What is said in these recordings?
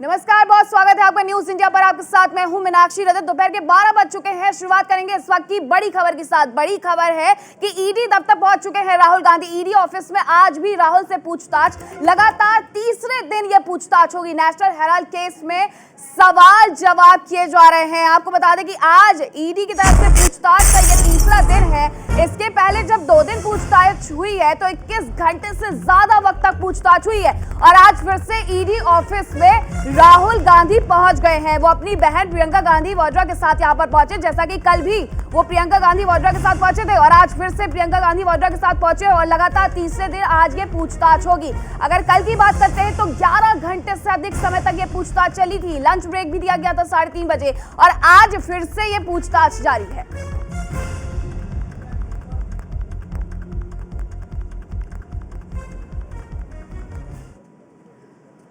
नमस्कार, बहुत स्वागत है आपका न्यूज इंडिया पर। आपके साथ मैं हूं मीनाक्षी रजत। दोपहर के 12 बज चुके हैं। शुरुआत करेंगे इस वक्त की बड़ी खबर के साथ। बड़ी खबर है कि ईडी दफ्तर पहुंच चुके हैं राहुल गांधी। ईडी ऑफिस में आज भी राहुल से पूछताछ, लगातार तीसरे दिन यह पूछताछ होगी। नेशनल हेराल्ड केस में सवाल जवाब किए जा रहे हैं। आपको बता दें कि आज ईडी की तरफ से पूछताछ का यह तीसरा दिन है। इसके पहले जब 2 दिन पूछताछ हुई है तो 21 घंटे से ज्यादा वक्त तक पूछताछ हुई है और आज फिर से ईडी ऑफिस में राहुल गांधी पहुंच गए हैं। वो अपनी बहन प्रियंका गांधी वाड्रा के साथ यहां पर पहुंचे, जैसा कि कल भी वो प्रियंका गांधी वाड्रा के साथ पहुंचे थे और आज फिर से प्रियंका गांधी वाड्रा के साथ पहुंचे और लगातार तीसरे दिन आज ये पूछताछ होगी। अगर कल की बात करते हैं तो 11 घंटे से अधिक समय तक ये पूछताछ चली थी। लंच ब्रेक भी दिया गया था 3:30 बजे और आज फिर से ये पूछताछ जारी है।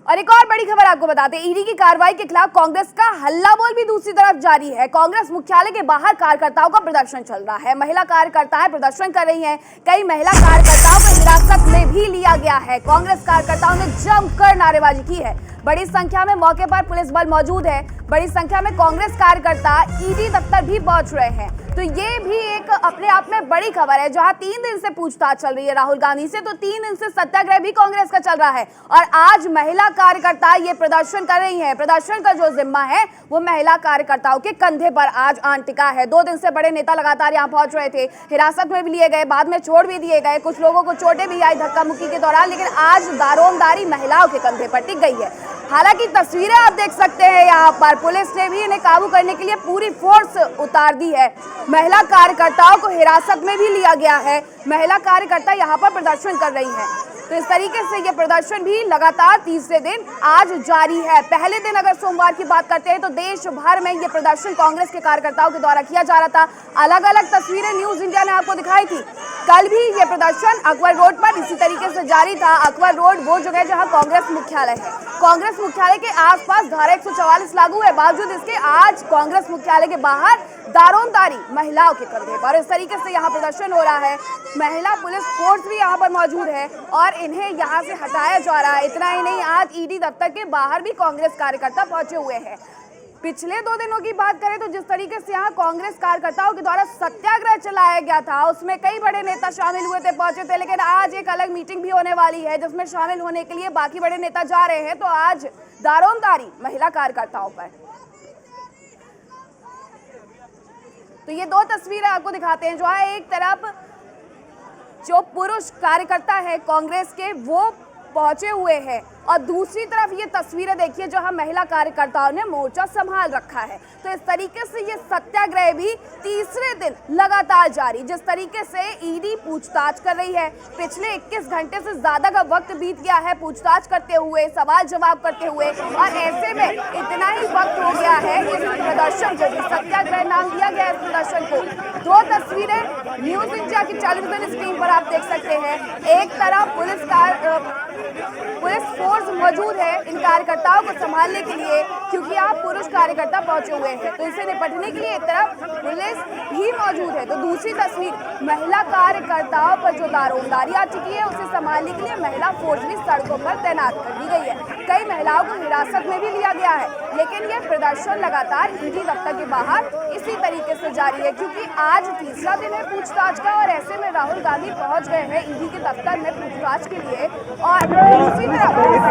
और एक और बड़ी खबर आपको बताते हैं, ईडी की कार्रवाई के खिलाफ कांग्रेस का हल्ला बोल भी दूसरी तरफ जारी है। कांग्रेस मुख्यालय के बाहर कार्यकर्ताओं का प्रदर्शन चल रहा है। महिला कार्यकर्ताएं प्रदर्शन कर रही हैं। कई महिला कार्यकर्ताओं को हिरासत में भी लिया गया है। कांग्रेस कार्यकर्ताओं ने जमकर नारेबाजी की है। बड़ी संख्या में मौके पर पुलिस बल मौजूद है। बड़ी संख्या में कांग्रेस कार्यकर्ता ईडी दफ्तर भी पहुंच रहे हैं। तो ये भी एक अपने आप में बड़ी खबर है। जहां 3 दिन से पूछताछ चल रही है राहुल गांधी से, तो 3 दिन से सत्याग्रह भी कांग्रेस का चल रहा है और आज महिला कार्यकर्ता ये प्रदर्शन कर रही हैं। प्रदर्शन का जो जिम्मा है वो महिला कार्यकर्ताओं के कंधे पर आज आन टिका है। 2 दिन से बड़े नेता लगातार यहाँ पहुंच रहे थे, हिरासत में भी लिए गए, बाद में छोड़ भी दिए गए। कुछ लोगों को चोटें भी आई धक्का मुक्की के दौरान, लेकिन आज दारोमदारी महिलाओं के कंधे पर टिक गई है। हालांकि तस्वीरें आप देख सकते हैं, यहाँ पर पुलिस ने भी इन्हें काबू करने के लिए पूरी फोर्स उतार दी है। महिला कार्यकर्ताओं को हिरासत में भी लिया गया है। महिला कार्यकर्ता यहाँ पर प्रदर्शन कर रही हैं। तो इस तरीके से ये प्रदर्शन भी लगातार तीसरे दिन आज जारी है। पहले दिन अगर सोमवार की बात करते हैं तो देश भर में ये प्रदर्शन कांग्रेस के कार्यकर्ताओं के द्वारा किया जा रहा था। अलग अलग तस्वीरें न्यूज इंडिया ने आपको दिखाई थी। कल भी ये प्रदर्शन अकबर रोड पर इसी तरीके से जारी था। अकबर रोड वो जगह जहां कांग्रेस मुख्यालय है। कांग्रेस मुख्यालय के आसपास धारा 144 लागू है, बावजूद इसके आज कांग्रेस मुख्यालय के बाहर दारोमदारी महिलाओं के कंधे पर इस तरीके से यहाँ प्रदर्शन हो रहा है। महिला पुलिस फोर्स भी यहाँ पर मौजूद है और इन्हें यहाँ से हटाया जा रहा है। इतना ही नहीं, आज ईडी दफ्तर के बाहर भी कांग्रेस कार्यकर्ता पहुंचे हुए हैं। पिछले 2 दिनों की बात करें तो जिस तरीके से यहाँ कांग्रेस कार्यकर्ताओं के द्वारा सत्याग्रह चलाया गया था, उसमें कई बड़े नेता शामिल हुए थे, पहुंचे थे। लेकिन आज एक अलग मीटिंग भी होने वाली है जिसमें शामिल होने के लिए बाकी बड़े नेता जा रहे हैं। तो आज दारोमदारी महिला कार्यकर्ताओं पर। तो ये 2 तस्वीरें आपको दिखाते हैं। जो है एक तरफ जो पुरुष कार्यकर्ता है कांग्रेस के वो पहुंचे हुए हैं और दूसरी तरफ ये तस्वीरें देखिए जहां महिला कार्यकर्ताओं ने मोर्चा संभाल रखा है। तो इस तरीके से ये सत्याग्रह भी तीसरे दिन लगातार जारी। जिस तरीके से ईडी पूछताछ कर रही है, पिछले 21 घंटे से ज्यादा का वक्त बीत गया है पूछताछ करते हुए, सवाल जवाब करते हुए, और ऐसे में इतना ही वक्त हो गया है इस प्रदर्शन को भी, सत्याग्रह नाम दिया गया इस प्रदर्शन को। 2 तस्वीरें न्यूज इंडिया की टेलीविजन स्क्रीन पर आप देख सकते हैं। एक तरफ पुलिस फोर्स मौजूद है इन कार्यकर्ताओं को संभालने के लिए, क्योंकि आप पुरुष कार्यकर्ता पहुंचे हुए हैं। तो इसे निपटने के लिए एक तरफ पुलिस भी मौजूद है, तो दूसरी तस्वीर महिला कार्यकर्ताओं पर जो दारोमदारी आ चुकी है उसे संभालने के लिए महिला फोर्स भी सड़कों पर तैनात कर दी गई है। कई महिलाओं को हिरासत में भी लिया गया है, लेकिन यह प्रदर्शन लगातार ईडी दफ्तर के बाहर इसी तरीके से जारी है, क्योंकि आज तीसरा दिन है पूछताछ का और ऐसे में राहुल गांधी पहुंच गए हैं ईडी के दफ्तर में पूछताछ के लिए। और दूसरी तरफ पिछले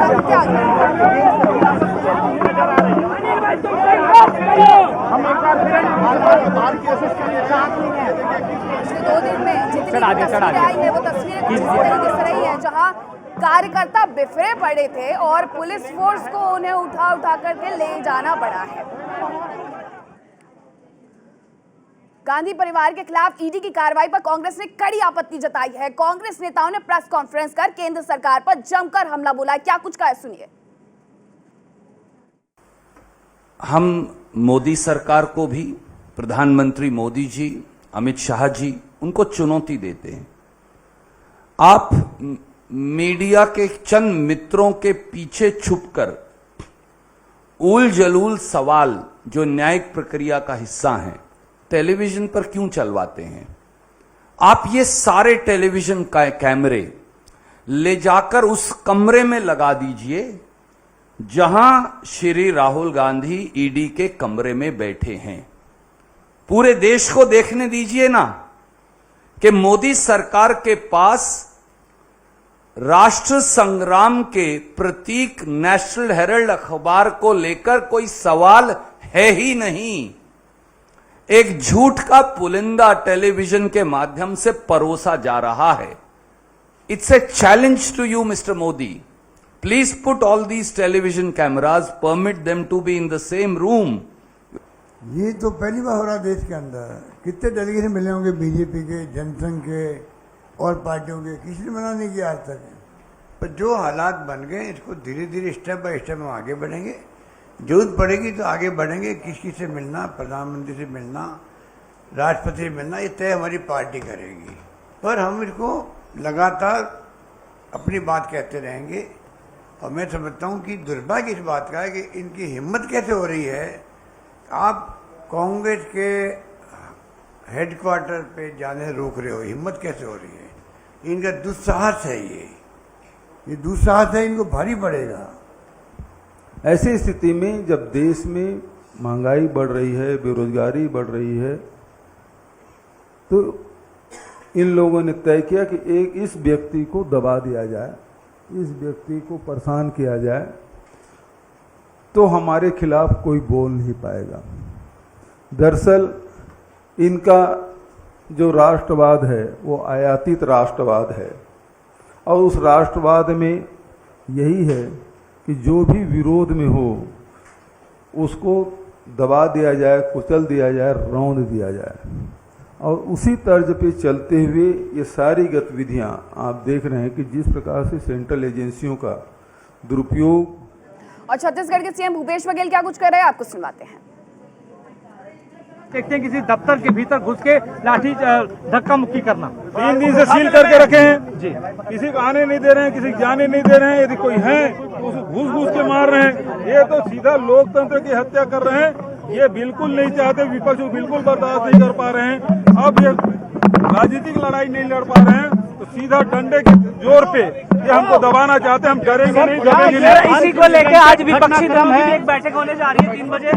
2 दिन में जितनी तस्वीरें आई है वो तस्वीरें इस तरीके से रही है जहां कार्यकर्ता बिखरे पड़े थे और पुलिस फोर्स को उन्हें उठा करके ले जाना पड़ा है। गांधी परिवार के खिलाफ ईडी की कार्रवाई पर कांग्रेस ने कड़ी आपत्ति जताई है। कांग्रेस नेताओं ने प्रेस कॉन्फ्रेंस कर केंद्र सरकार पर जमकर हमला बोला। क्या कुछ कहा है, सुनिए। हम मोदी सरकार को भी, प्रधानमंत्री मोदी जी, अमित शाह जी, उनको चुनौती देते हैं। आप मीडिया के चंद मित्रों के पीछे छुपकर उल जलूल सवाल जो न्यायिक प्रक्रिया का हिस्सा हैं टेलीविजन पर क्यों चलवाते हैं? आप ये सारे टेलीविजन का कैमरे ले जाकर उस कमरे में लगा दीजिए जहां श्री राहुल गांधी ईडी के कमरे में बैठे हैं। पूरे देश को देखने दीजिए ना कि मोदी सरकार के पास राष्ट्र संग्राम के प्रतीक नेशनल हेराल्ड अखबार को लेकर कोई सवाल है ही नहीं। एक झूठ का पुलिंदा टेलीविजन के माध्यम से परोसा जा रहा है। It's a challenge to you mister Modi, please put all these television cameras, permit them to be in the same room. ये तो पहली बार हो रहा देश के अंदर। कितने डेलीगेशन मिले होंगे बीजेपी के, जनसंघ के और पार्टियों के, किसी ने मना नहीं किया आज तक। पर जो हालात बन गए इसको धीरे धीरे स्टेप बाय स्टेप हम आगे बढ़ेंगे। जरूरत पड़ेगी तो आगे बढ़ेंगे। किसी से मिलना, प्रधानमंत्री से मिलना, राष्ट्रपति से मिलना, ये तय हमारी पार्टी करेगी। पर हम इसको लगातार अपनी बात कहते रहेंगे। और मैं समझता हूँ कि दुर्भाग्य इस बात का है कि इनकी हिम्मत कैसे हो रही है। आप कांग्रेस के हेडक्वार्टर पे जाने रोक रहे हो, हिम्मत कैसे हो रही है। इनका दुस्साहस है, ये दुस्साहस है, इनको भारी पड़ेगा। ऐसी स्थिति में जब देश में महंगाई बढ़ रही है, बेरोजगारी बढ़ रही है, तो इन लोगों ने तय किया कि एक इस व्यक्ति को दबा दिया जाए, इस व्यक्ति को परेशान किया जाए, तो हमारे खिलाफ कोई बोल नहीं पाएगा। दरअसल इनका जो राष्ट्रवाद है वो आयातित राष्ट्रवाद है, और उस राष्ट्रवाद में यही है कि जो भी विरोध में हो उसको दबा दिया जाए, कुचल दिया जाए, रौंद दिया जाए। और उसी तर्ज पे चलते हुए ये सारी गतिविधियां आप देख रहे हैं कि जिस प्रकार से सेंट्रल एजेंसियों का दुरुपयोग। और छत्तीसगढ़ के सीएम भूपेश बघेल क्या कुछ कर रहे हैं, आपको सुनवाते हैं। देखते हैं किसी दफ्तर के भीतर घुस के लाठी धक्का मुक्की करना। 3 दिन से सील करके रखे हैं जी, किसी को आने नहीं दे रहे हैं, किसी को जाने नहीं दे रहे हैं। यदि कोई है तो उसे घुस घुस के मार रहे हैं। ये तो सीधा लोकतंत्र की हत्या कर रहे हैं। ये बिल्कुल नहीं चाहते, विपक्ष बिल्कुल बर्दाश्त नहीं कर पा रहे हैं। अब ये राजनीतिक लड़ाई नहीं लड़ पा रहे हैं तो सीधा डंडे के जोर पे ये हमको दबाना चाहते हैं। हम डरेंगे नहीं, डरेंगे नहीं। इसी को लेकर आज विपक्षी दल की एक बैठक होने जा रही है 3 बजे।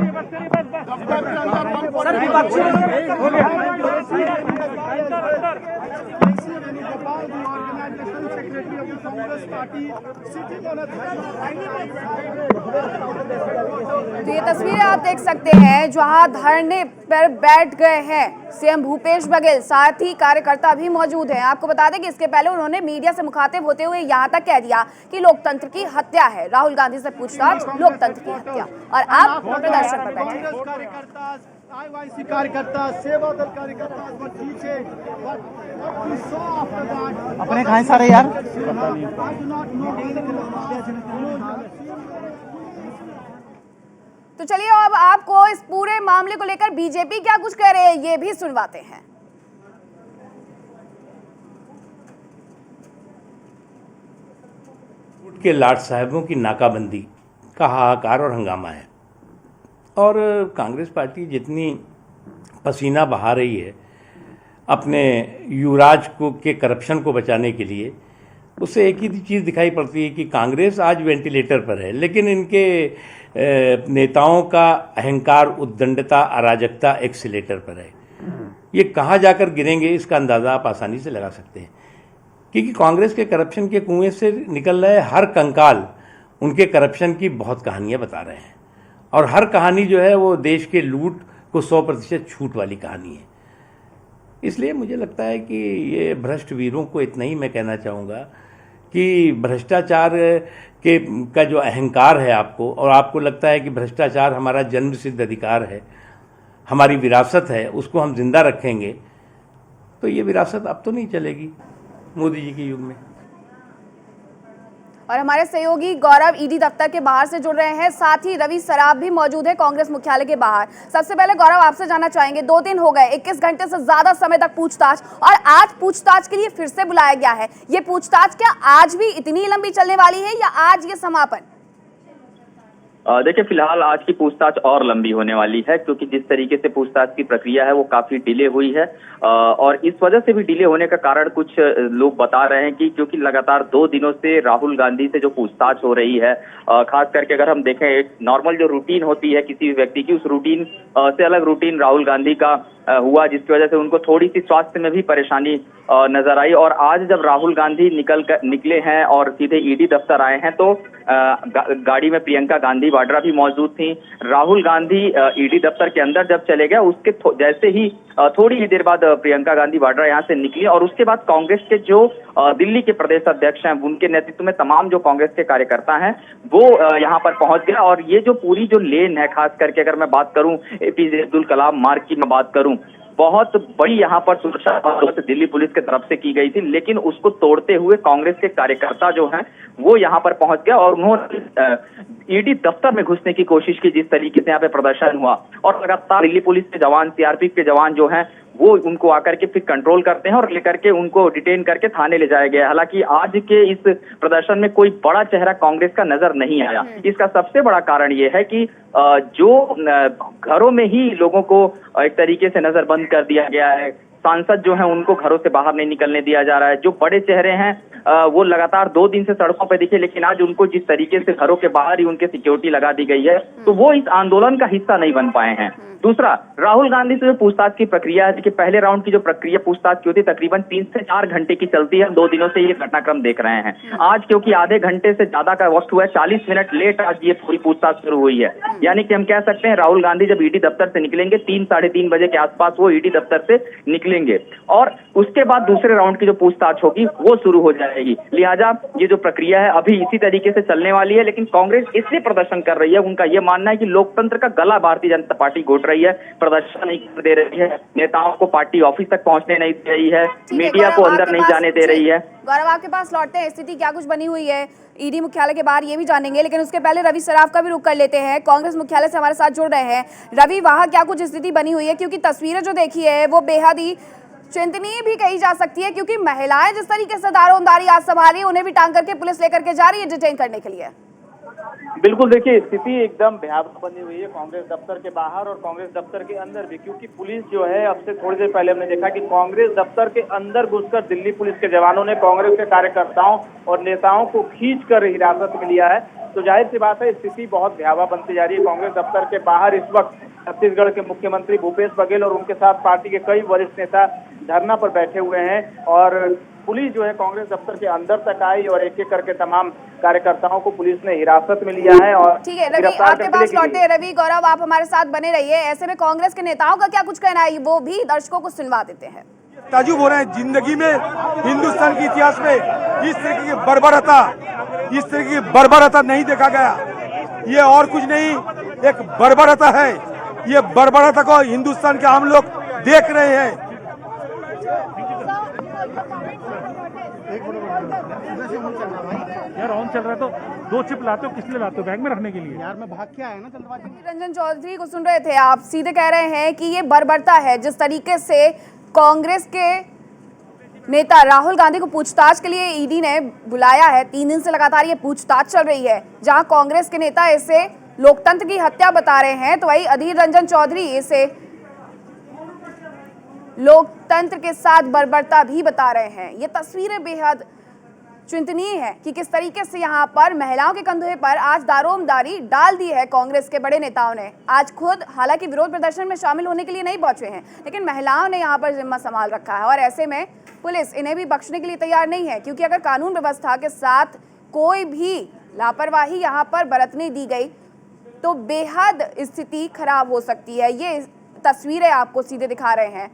सर विपक्षी तो ये तस्वीरें आप देख सकते हैं जहां धरने पर बैठ गए हैं सीएम भूपेश बघेल, साथ ही कार्यकर्ता भी मौजूद हैं। आपको बता दें कि इसके पहले उन्होंने मीडिया से मुखातिब होते हुए यहां तक कह दिया कि लोकतंत्र की हत्या है। राहुल गांधी से पूछताछ, लोकतंत्र की हत्या, और आप प्रदर्शन पर बैठे। कार्यकर्ता, सेवा दल कार्यकर्ता, अपने कहाँ सारे यार। तो चलिए अब आपको इस पूरे मामले को लेकर बीजेपी क्या कुछ कह रहे हैं ये भी सुनवाते हैं। के लाट साहबों की नाकाबंदी का हाहाकार और हंगामा है, और कांग्रेस पार्टी जितनी पसीना बहा रही है अपने युवराज को के करप्शन को बचाने के लिए, उससे एक ही चीज़ दिखाई पड़ती है कि कांग्रेस आज वेंटिलेटर पर है, लेकिन इनके नेताओं का अहंकार, उद्दंडता, अराजकता एक्सीलेटर पर है। ये कहाँ जाकर गिरेंगे इसका अंदाज़ा आप आसानी से लगा सकते हैं, क्योंकि कांग्रेस के करप्शन के कुएं से निकल रहे हर कंकाल उनके करप्शन की बहुत कहानियाँ बता रहे हैं, और हर कहानी जो है वो देश के लूट को 100% छूट वाली कहानी है। इसलिए मुझे लगता है कि ये भ्रष्ट वीरों को इतना ही मैं कहना चाहूँगा कि भ्रष्टाचार का जो अहंकार है आपको, और आपको लगता है कि भ्रष्टाचार हमारा जन्म सिद्ध अधिकार है, हमारी विरासत है, उसको हम जिंदा रखेंगे, तो ये विरासत अब तो नहीं चलेगी मोदी जी के युग में। और हमारे सहयोगी गौरव ईडी दफ्तर के बाहर से जुड़ रहे हैं, साथ ही रवि सराफ भी मौजूद है कांग्रेस मुख्यालय के बाहर। सबसे पहले गौरव आपसे जानना चाहेंगे, 2 दिन हो गए, 21 घंटे से ज्यादा समय तक पूछताछ, और आज पूछताछ के लिए फिर से बुलाया गया है। ये पूछताछ क्या आज भी इतनी लंबी चलने वाली है या आज ये समापन? देखिए, फिलहाल आज की पूछताछ और लंबी होने वाली है, क्योंकि जिस तरीके से पूछताछ की प्रक्रिया है वो काफी डिले हुई है। और इस वजह से भी डिले होने का कारण कुछ लोग बता रहे हैं कि क्योंकि लगातार 2 दिनों से राहुल गांधी से जो पूछताछ हो रही है, खास करके अगर हम देखें, एक नॉर्मल जो रूटीन होती है किसी भी व्यक्ति की, उस रूटीन से अलग रूटीन राहुल गांधी का हुआ, जिसकी वजह से उनको थोड़ी सी स्वास्थ्य में भी परेशानी नजर आई। और आज जब राहुल गांधी निकले हैं और सीधे ईडी दफ्तर आए हैं, तो गाड़ी में प्रियंका गांधी वाड्रा भी मौजूद थी। राहुल गांधी ईडी दफ्तर के अंदर जब चले गए, उसके जैसे ही थोड़ी ही देर बाद प्रियंका गांधी वाड्रा यहाँ से निकली, और उसके बाद कांग्रेस के जो दिल्ली के प्रदेश अध्यक्ष हैं, उनके नेतृत्व में तमाम जो कांग्रेस के कार्यकर्ता हैं वो यहाँ पर पहुंच गए। और ये जो पूरी जो लेन है, खास करके अगर मैं बात करूं एपीजे अब्दुल कलाम मार्ग की मैं बात करूं, बहुत बड़ी यहाँ पर सुरक्षा बंदोबस्त दिल्ली पुलिस की तरफ से की गई थी, लेकिन उसको तोड़ते हुए कांग्रेस के कार्यकर्ता जो हैं वो यहाँ पर पहुंच गया और उन्होंने ईडी दफ्तर में घुसने की कोशिश की। जिस तरीके से यहाँ पे प्रदर्शन हुआ, और लगातार दिल्ली पुलिस के जवान, सीआरपीएफ के जवान जो हैं वो उनको आकर के फिर कंट्रोल करते हैं और लेकर के उनको डिटेन करके थाने ले जाया गया। हालांकि आज के इस प्रदर्शन में कोई बड़ा चेहरा कांग्रेस का नजर नहीं आया। इसका सबसे बड़ा कारण ये है कि जो घरों में ही लोगों को एक तरीके से नजरबंद कर दिया गया है। सांसद जो हैं उनको घरों से बाहर नहीं निकलने दिया जा रहा है। जो बड़े चेहरे हैं वो लगातार 2 दिन से सड़कों पर दिखे, लेकिन आज उनको जिस तरीके से घरों के बाहर ही उनके सिक्योरिटी लगा दी गई है, तो वो इस आंदोलन का हिस्सा नहीं बन पाए हैं। दूसरा, राहुल गांधी से जो पूछताछ की प्रक्रिया है कि पहले राउंड की जो प्रक्रिया पूछताछ की होती है तकरीबन 3 से 4 घंटे की चलती है। 2 दिनों से ये घटनाक्रम देख रहे हैं। आज क्योंकि आधे घंटे से ज्यादा का वक्त हुआ है, 40 मिनट लेट आज ये पूरी पूछताछ शुरू हुई है। यानी कि हम कह सकते हैं राहुल गांधी जब ईडी दफ्तर से निकलेंगे 3 साढ़े 3 बजे के आसपास वो ईडी दफ्तर से निकलेंगे, और उसके बाद दूसरे राउंड की जो पूछताछ होगी वो शुरू हो जाएगी। लिहाजा ये जो प्रक्रिया है अभी इसी तरीके से चलने वाली है। लेकिन कांग्रेस इसलिए प्रदर्शन कर रही है, उनका ये मानना है कि लोकतंत्र का गला भारतीय जनता पार्टी घोट रही है, प्रदर्शन नहीं कर दे रही है, नेताओं को पार्टी ऑफिस तक पहुंचने नहीं दे रही है, मीडिया को अंदर नहीं जाने दे रही है। गौरव, आपके पास लौटते हैं, स्थिति क्या कुछ बनी हुई है ईडी मुख्यालय के बाहर, ये भी जानेंगे, लेकिन उसके पहले रवि सराफ का भी रुख कर लेते हैं। कांग्रेस मुख्यालय से हमारे साथ जुड़ रहे हैं। रवि, वहां क्या कुछ स्थिति बनी हुई है? क्योंकि तस्वीरें जो देखी है वो बेहद ही चिंतनीय भी कही जा सकती है, क्योंकि महिलाएं जिस तरीके से दारोमदारी आज संभाली, उन्हें भी टांग करके पुलिस लेकर के जा रही है डिटेन करने के लिए। बिल्कुल, देखिए स्थिति एकदम भयावह बनी हुई है कांग्रेस दफ्तर के बाहर और कांग्रेस दफ्तर के अंदर भी, क्योंकि पुलिस जो है, अब से थोड़ी देर पहले हमने देखा कि कांग्रेस दफ्तर के अंदर घुसकर दिल्ली पुलिस के जवानों ने कांग्रेस के कार्यकर्ताओं और नेताओं को खींचकर हिरासत में लिया है। तो जाहिर सी बात है स्थिति बहुत भयावह बनती जा रही है। कांग्रेस दफ्तर के बाहर इस वक्त छत्तीसगढ़ के मुख्यमंत्री भूपेश बघेल और उनके साथ पार्टी के कई वरिष्ठ नेता धरना पर बैठे हुए हैं, और पुलिस जो है कांग्रेस दफ्तर के अंदर तक आई और एक एक करके तमाम कार्यकर्ताओं को पुलिस ने हिरासत में लिया है। और ठीक है रवि, आपके पास लौटते हैं। रवि, गौरव, आप हमारे साथ बने रहिए। ऐसे में कांग्रेस के नेताओं का क्या कुछ कहना है, वो भी दर्शकों को सुनवा देते हैं। ताजुब हो रहे हैं, जिंदगी में हिंदुस्तान के इतिहास में इस तरीके की बर्बरता नहीं देखा गया। ये और कुछ नहीं, एक बर्बरता है। ये बर्बरता को हिंदुस्तान के हम लोग देख रहे हैं। यार ऑन चल रहा है तो 2 चिप लाते हो, किस लिए लाते हो? बैग में रखने के लिए। यार मैं भाग के आया ना जल्दबाजी में। रंजन चौधरी को सुन रहे थे आप, सीधे कह रहे हैं कि ये बर्बरता है जिस तरीके से कांग्रेस के नेता राहुल गांधी को पूछताछ के लिए ईडी ने बुलाया है। 3 दिन से लगातार ये पूछताछ चल रही है, जहां कांग्रेस के नेता इसे लोकतंत्र की हत्या बता रहे हैं, तो वही अधीर रंजन चौधरी इसे लोकतंत्र के साथ बर्बरता भी बता रहे हैं। ये तस्वीरें बेहद चिंतनीय है कि किस तरीके से यहाँ पर महिलाओं के कंधे पर आज दारोमदारी डाल दी है कांग्रेस के बड़े नेताओं ने। आज खुद हालांकि विरोध प्रदर्शन में शामिल होने के लिए नहीं पहुंचे हैं, लेकिन महिलाओं ने यहाँ पर जिम्मा संभाल रखा है, और ऐसे में पुलिस इन्हें भी बख्शने के लिए तैयार नहीं है, क्योंकि अगर कानून व्यवस्था के साथ कोई भी लापरवाही यहाँ पर बरतने दी गई तो बेहद स्थिति खराब हो सकती है। ये तस्वीरें आपको सीधे दिखा रहे हैं।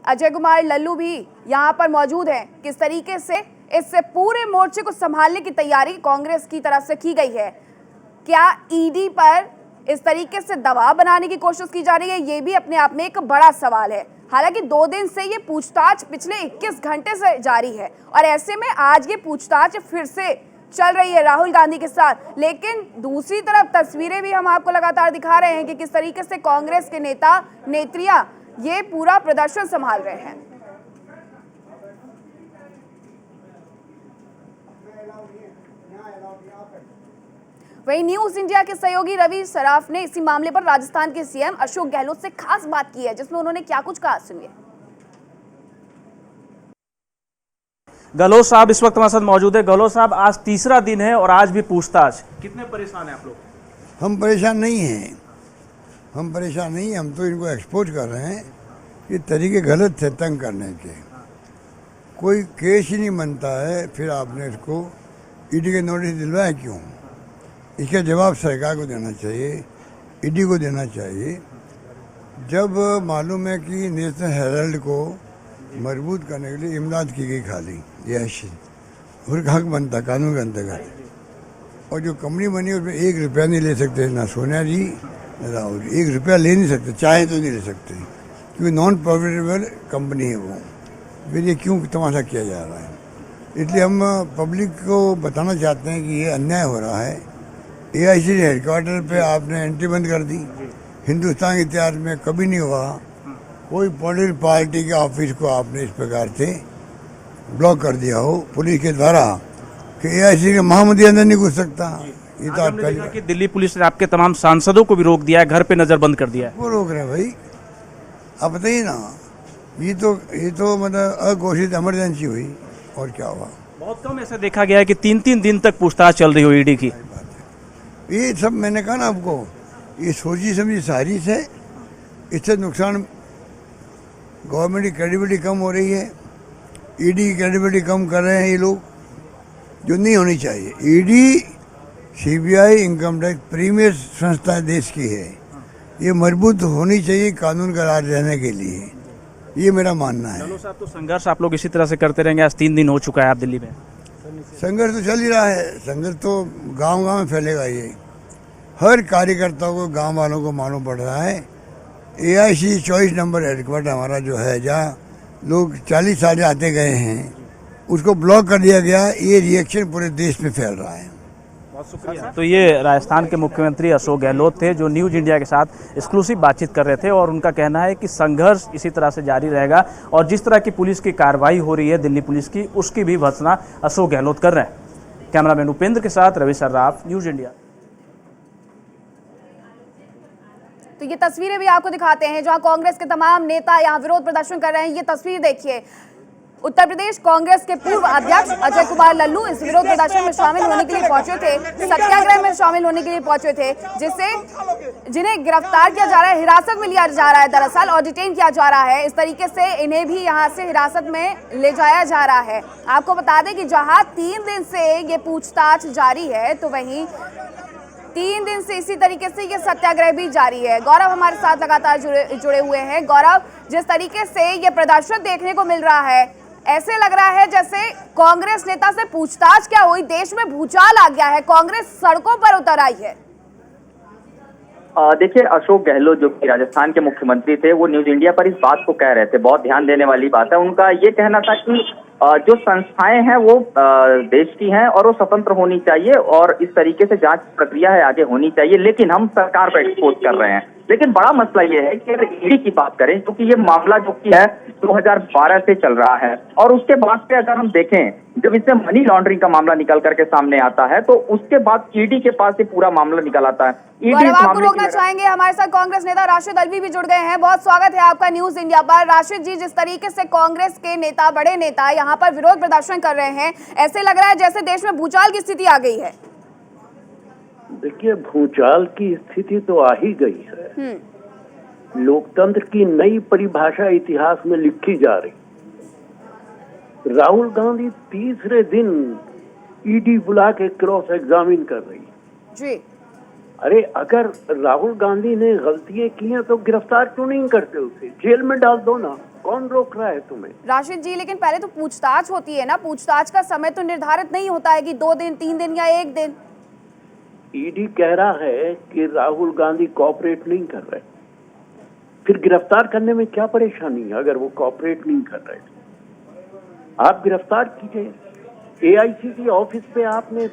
अजय कुमार लल्लू भी यहाँ पर मौजूद हैं। किस तरीके से इससे पूरे मोर्चे को संभालने की तैयारी कांग्रेस की तरफ से की गई है। क्या ईडी पर इस तरीके से दबाव बनाने की कोशिश की जा रही है, ये भी अपने आप में एक बड़ा सवाल है। हालांकि 2 दिन से ये पूछताछ पिछले 21 घंटे से जारी है, और ऐसे में आज ये पूछताछ फिर से चल रही है राहुल गांधी के साथ। लेकिन दूसरी तरफ तस्वीरें भी हम आपको लगातार दिखा रहे हैं कि किस तरीके से कांग्रेस के नेता नेत्रियां ये पूरा प्रदर्शन संभाल रहे हैं। वहीं न्यूज इंडिया के सहयोगी रवि सराफ ने इसी मामले पर राजस्थान के सीएम अशोक गहलोत से खास बात की है, जिसमें उन्होंने क्या कुछ कहा, सुनिए। गहलोत साहब इस वक्त हमारे साथ मौजूद है। गहलोत साहब, आज तीसरा दिन है और आज भी पूछताछ, कितने परेशान हैं आप लोग? हम परेशान नहीं हैं, हम परेशान नहीं हैं, हम तो इनको एक्सपोज कर रहे हैं। ये तरीके गलत थे तंग करने के। कोई केस ही नहीं बनता है, फिर आपने इसको ईडी के नोटिस दिलवाया क्यों? इसका जवाब सरकार को देना चाहिए, ईडी को देना चाहिए। जब मालूम है कि नेशनल हेराल्ड को मजबूत करने के लिए इमदाद की गई खाली, ये ऐसी उनका हक बनता कानून के अंतर्गत। और जो कंपनी बनी उसमें 1 रुपया नहीं ले सकते, ना सोनिया जी ना राहुल जी 1 रुपया ले नहीं सकते, चाहे तो नहीं ले सकते, क्योंकि नॉन प्रॉफिटेबल कंपनी है वो। फिर ये क्यों तमाशा किया जा रहा है? इसलिए हम पब्लिक को बताना चाहते हैं कि ये अन्याय हो रहा है। AIC हेडक्वार्टर पे आपने एंट्री बंद कर दी। हिंदुस्तान के इतिहास में कभी नहीं हुआ कोई पॉलिटिकल पार्टी के ऑफिस को आपने इस प्रकार से ब्लॉक कर दिया हो पुलिस के द्वारा कि AIC के महामंत्री अंदर नहीं घुस सकता। ये तो आप पहले कि दिल्ली पुलिस ने आपके तमाम सांसदों को भी रोक दिया है, घर पे नजरबंद कर दिया है। वो रोक रहे हैं भाई, आप बताइए ना। ये तो मतलब अघोषित इमरजेंसी हुई और क्या हुआ? बहुत कम ऐसे देखा गया है कि 3-3 दिन तक पूछताछ चल रही हो ईडी की। ये सब मैंने कहा ना आपको, ये सोची समझी साजिश है। इससे नुकसान गवर्नमेंट की क्रेडिबिलिटी कम हो रही है, ईडी की क्रेडिबिलिटी कम कर रहे हैं ये लोग, जो नहीं होनी चाहिए। ED, CBI, income tax premier संस्था देश की है, ये मजबूत होनी चाहिए कानून का राज रहने के लिए, ये मेरा मानना है। गहलोत साहब, तो संघर्ष आप लोग इसी तरह से करते रहेंगे? आज 3 दिन हो चुका है आप दिल्ली में। संघर्ष तो चल ही रहा है, संघर्ष तो गांव-गांव में फैलेगा। ये हर कार्यकर्ता को, गांव वालों को मालूम पड़ रहा है। AIC 24 नंबर हेडक्वार्टर हमारा जो है, जहाँ लोग 40 साल आते गए हैं, उसको ब्लॉक कर दिया गया। ये रिएक्शन पूरे देश में फैल रहा है। बहुत शुक्रिया। तो ये राजस्थान के मुख्यमंत्री अशोक गहलोत थे, जो न्यूज इंडिया के साथ एक्सक्लूसिव बातचीत कर रहे थे, और उनका कहना है कि संघर्ष इसी तरह से जारी रहेगा और जिस तरह की पुलिस की कार्रवाई हो रही है दिल्ली पुलिस की, उसकी भी भर्त्सना अशोक गहलोत कर रहे हैं। कैमरामैन उपेंद्र के साथ रवि सर्राफ, न्यूज इंडिया। तो ये तस्वीरें भी आपको दिखाते हैं जहां कांग्रेस के तमाम नेता यहां विरोध प्रदर्शन कर रहे हैं। ये तस्वीर देखिए, उत्तर प्रदेश कांग्रेस के पूर्व अध्यक्ष अजय कुमार लल्लू इस विरोध प्रदर्शन में शामिल होने के लिए पहुंचे थे, सत्याग्रह में शामिल होने के लिए पहुंचे थे, जिन्हें गिरफ्तार किया जा रहा है, हिरासत में लिया जा रहा है दरअसल, और डिटेन किया जा रहा है। इस तरीके से इन्हें भी यहां से हिरासत में ले जाया जा रहा है। आपको बता दें कि जहां 3 दिन से ये पूछताछ जारी है, तो वहीं 3 दिन से इसी तरीके से ये सत्याग्रह भी जारी है। गौरव हमारे साथ लगातार जुड़े हुए हैं। गौरव, जिस तरीके से ये प्रदर्शन देखने को मिल रहा है, ऐसे लग रहा है जैसे कांग्रेस नेता से पूछताछ क्या हुई, देश में भूचाल आ गया है, कांग्रेस सड़कों पर उतर आई है। देखिए, अशोक गहलोत जो कि राजस्थान के मुख्यमंत्री थे, वो न्यूज इंडिया पर इस बात को कह रहे थे। बहुत ध्यान देने वाली बात है। उनका ये कहना था कि जो संस्थाएं हैं वो देश की हैं और वो स्वतंत्र होनी चाहिए और इस तरीके से जांच प्रक्रिया है आगे होनी चाहिए, लेकिन हम सरकार पर एक्सपोज कर रहे हैं। लेकिन बड़ा मसला ये है कि अगर ईडी की बात करें, क्योंकि ये मामला जो कि है 2012 से चल रहा है, और उसके बाद से अगर हम देखें, जब इससे मनी लॉन्ड्रिंग का मामला निकल करके सामने आता है, तो उसके बाद ईडी के पास ये पूरा मामला निकल आता है। आपको रोकना चाहेंगे, हमारे साथ कांग्रेस नेता राशिद अल्वी भी जुड़ गए हैं। बहुत स्वागत है आपका न्यूज इंडिया पर। राशिद जी, जिस तरीके से कांग्रेस के नेता, बड़े नेता यहाँ पर विरोध प्रदर्शन कर रहे हैं, ऐसे लग रहा है जैसे देश में भूचाल की स्थिति आ गई है। देखिए, भूचाल की स्थिति तो आ ही गई है। लोकतंत्र की नई परिभाषा इतिहास में लिखी जा रही। राहुल गांधी तीसरे दिन ईडी बुला के क्रॉस एग्जामिन कर रही जी। अरे, अगर राहुल गांधी ने गलतियां की हैं तो गिरफ्तार क्यों नहीं करते उसे? जेल में डाल दो ना, कौन रोक रहा है तुम्हें? राशिद जी, लेकिन पहले तो पूछताछ होती है ना, पूछताछ का समय तो निर्धारित नहीं होता है कि 2 दिन, 3 दिन या 1 दिन। ईडी कह रहा है कि राहुल गांधी कोऑपरेट नहीं कर रहे, फिर गिरफ्तार करने में क्या परेशानी है? अगर वो कोऑपरेट नहीं कर रहे आप गिरफ्तार कीजिए। AIC ऑफिस पे आपने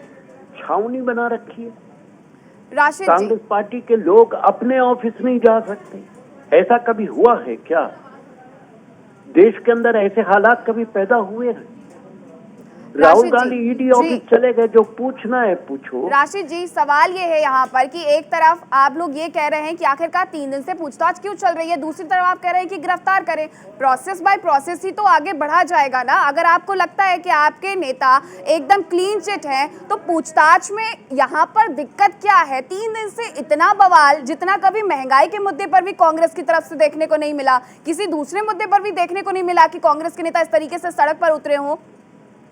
छावनी बना रखी है। राशिद कांग्रेस पार्टी के लोग अपने ऑफिस नहीं जा सकते, ऐसा कभी हुआ है क्या? देश के अंदर ऐसे हालात कभी पैदा हुए हैं? राहुल राशिद गांधी जी, ईडी ऑफिस चले गए, जो पूछना है पूछो। राशिद जी, सवाल ये है यहाँ पर कि एक तरफ आप लोग ये कह रहे हैं कि आखिरकार 3 दिन से पूछताछ क्यों चल रही है, दूसरी तरफ आप कह रहे हैं कि गिरफ्तार करें। प्रोसेस बाय प्रोसेस ही तो आगे बढ़ा जाएगा ना। अगर आपको लगता है कि आपके नेता एकदम क्लीन चिट हैं, तो पूछताछ में यहाँ पर दिक्कत क्या है? 3 दिन से इतना बवाल, जितना कभी महंगाई के मुद्दे पर भी कांग्रेस की तरफ से देखने को नहीं मिला, किसी दूसरे मुद्दे पर भी देखने को नहीं मिला कि कांग्रेस के नेता इस तरीके से सड़क पर उतरे हों।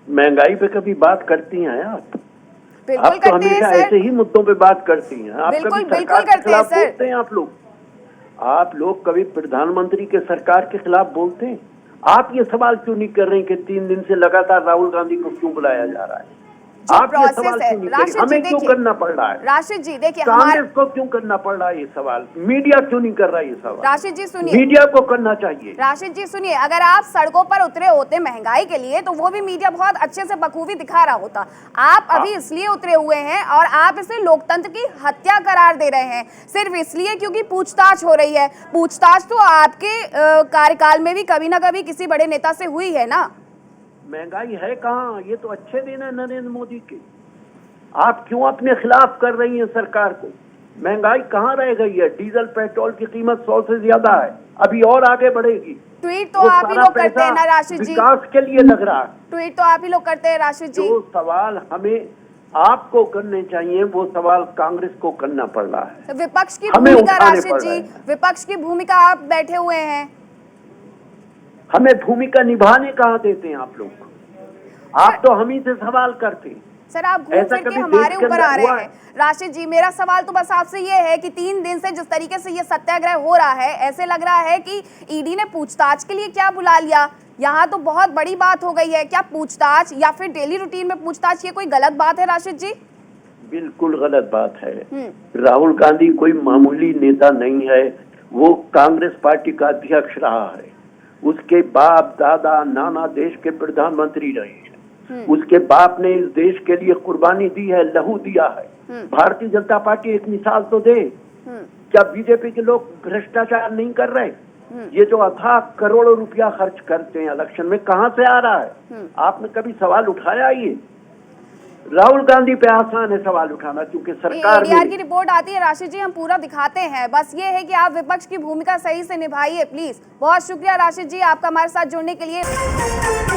महंगाई पे कभी बात करती हैं आप? बिल्कुल आप तो करते हैं हमेशा सर। ऐसे ही मुद्दों पे बात करती हैं। आप बिल्कुल, कभी बिल्कुल सरकार के करते हैं खिलाफ सर। बोलते हैं? आप लोग कभी प्रधानमंत्री के सरकार के खिलाफ बोलते हैं? आप ये सवाल क्यों नहीं कर रहे हैं कि 3 दिन से लगातार राहुल गांधी को क्यों बुलाया जा रहा है? आप ये सवाल क्यों नहीं कर रहे? हमें क्यों करना पड़ रहा है? राशिद जी देखिए, कांग्रेस को क्यों करना पड़ रहा है ये सवाल? मीडिया क्यों नहीं कर रहा है ये सवाल? राशिद जी सुनिए, मीडिया को करना चाहिए। राशिद जी सुनिए, अगर आप सड़कों पर उतरे होते महंगाई के लिए, तो वो भी मीडिया बहुत अच्छे से बखूबी दिखा रहा होता। आप अभी इसलिए उतरे हुए हैं और आप इसे लोकतंत्र की हत्या करार दे रहे हैं, सिर्फ इसलिए क्योंकि पूछताछ हो रही है। पूछताछ तो आपके कार्यकाल में भी कभी ना कभी किसी बड़े नेता से हुई है ना। महंगाई है कहाँ? ये तो अच्छे दिन है नरेंद्र मोदी के। आप क्यों अपने खिलाफ कर रही हैं सरकार को? महंगाई कहाँ रह गई है? डीजल पेट्रोल की कीमत 100 से ज्यादा है, अभी और आगे बढ़ेगी। ट्वीट तो आप ही लोग करते हैं ना राशिद जी, विकास के लिए लग रहा है। ट्वीट तो आप ही लोग करते हैं राशिद जी। जो सवाल हमें आपको करने चाहिए वो सवाल कांग्रेस को करना पड़ रहा है। तो विपक्ष की हमें भूमिका उठाने राशिद पड़ जी, रहे हैं। विपक्ष की भूमिका आप बैठे हुए हैं। हमें भूमिका निभाने कहाँ देते हैं आप लोग? आप तो हम ही से सवाल करते हैं। सर आप घूम ऐसा फिर के कभी हमारे देश के ऊपर आ अंदर रहे हुआ हैं। राशिद जी, मेरा सवाल तो बस आपसे ये है कि 3 दिन से जिस तरीके से ये सत्याग्रह हो रहा है, ऐसे लग रहा है कि ईडी ने पूछताछ के लिए क्या बुला लिया। यहाँ तो बहुत बड़ी बात हो गई है। क्या पूछताछ या फिर डेली रूटीन में पूछताछ ये कोई गलत बात है राशिद जी? बिल्कुल गलत बात है। राहुल गांधी कोई मामूली नेता नहीं है, वो कांग्रेस पार्टी का अध्यक्ष रहा है। उसके बाप दादा नाना देश के प्रधानमंत्री रहे हैं। उसके बाप ने इस देश के लिए कुर्बानी दी है, लहू दिया है। भारतीय जनता पार्टी एक मिसाल तो दे। क्या बीजेपी के लोग भ्रष्टाचार नहीं कर रहे? ये जो अथाह करोड़ों रुपया खर्च करते हैं इलेक्शन में, कहां से आ रहा है? आपने कभी सवाल उठाया? ये राहुल गांधी पे आसान है सवाल उठाना, क्योंकि सरकार एडीआर की रिपोर्ट आती है राशिद जी, हम पूरा दिखाते हैं। बस ये है कि आप विपक्ष की भूमिका सही से निभाइए प्लीज। बहुत शुक्रिया राशिद जी आपका हमारे साथ जुड़ने के लिए।